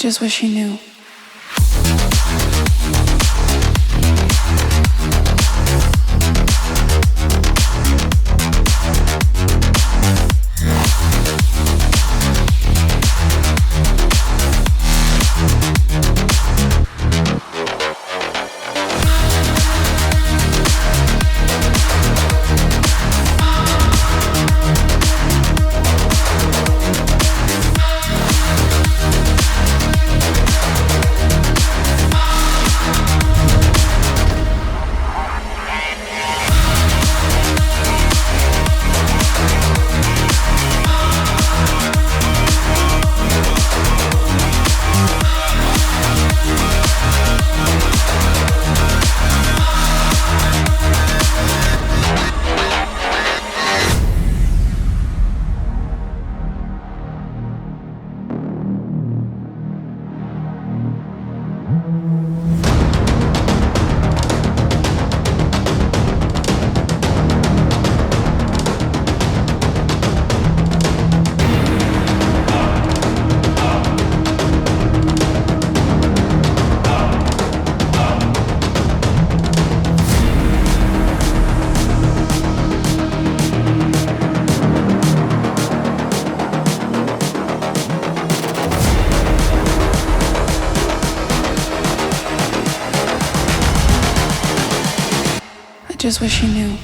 just wish he knew. Just wish he knew.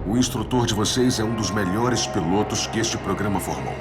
O instrutor de vocês é um dos melhores pilotos que este programa formou.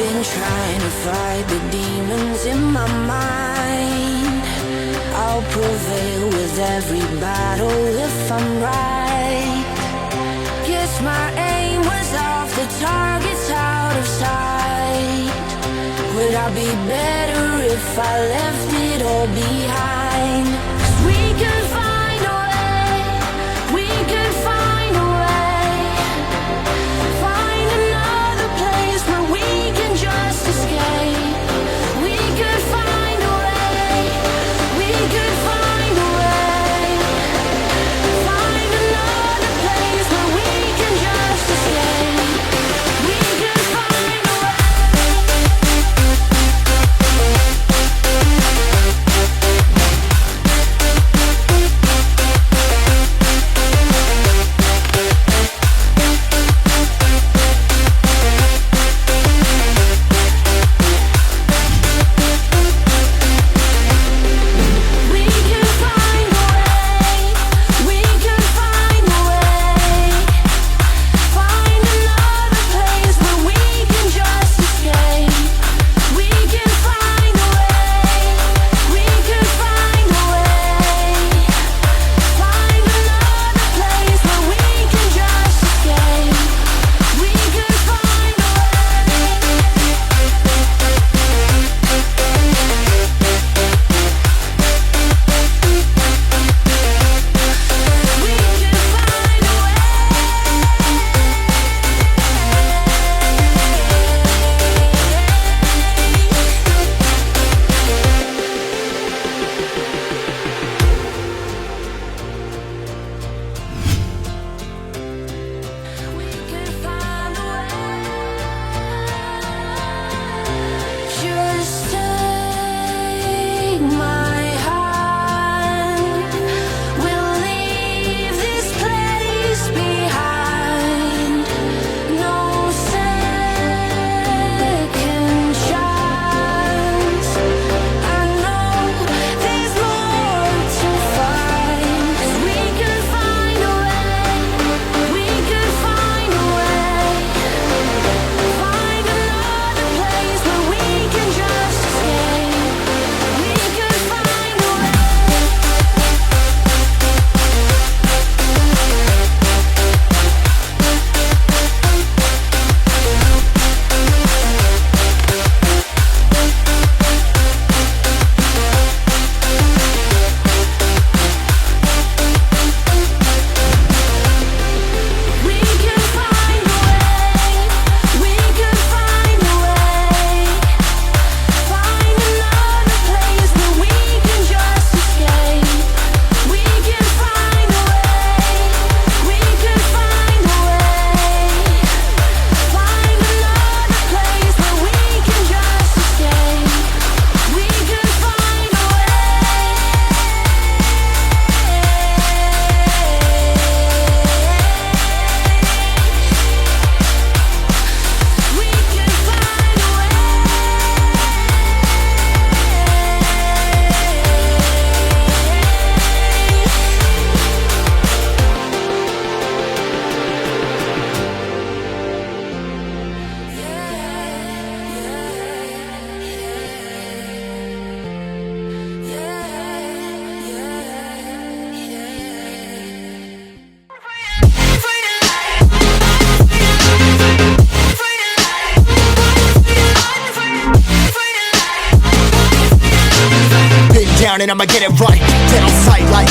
been trying to fight the demons in my mind. I'll prevail with every battle if I'm right. Guess my aim was off, the target's out of sight. Would I be better if I left it all behind? 'Cause we could find a way, we could find a way. Find another place where we can just escape. We could find a way, we could find a way. Find another place where we can just escape. We could find a way. We could find a way, we could find a way. Find another place where we can just escape. We can find a way, we could find a way. Find another place where we can just escape. We could find a Just take my hand. We'll leave this place behind. No second chance. I know there's more to find. 'Cause we could find a way, we could find a way. Find another place where we can just escape. We could find a way. We could find a way, we could find a way. Find another place where we can just escape. We could find a way, we could find a way. Find another place where we can just escape. We could find a way. We could find a Been down and I'ma get it right. Dead on sight like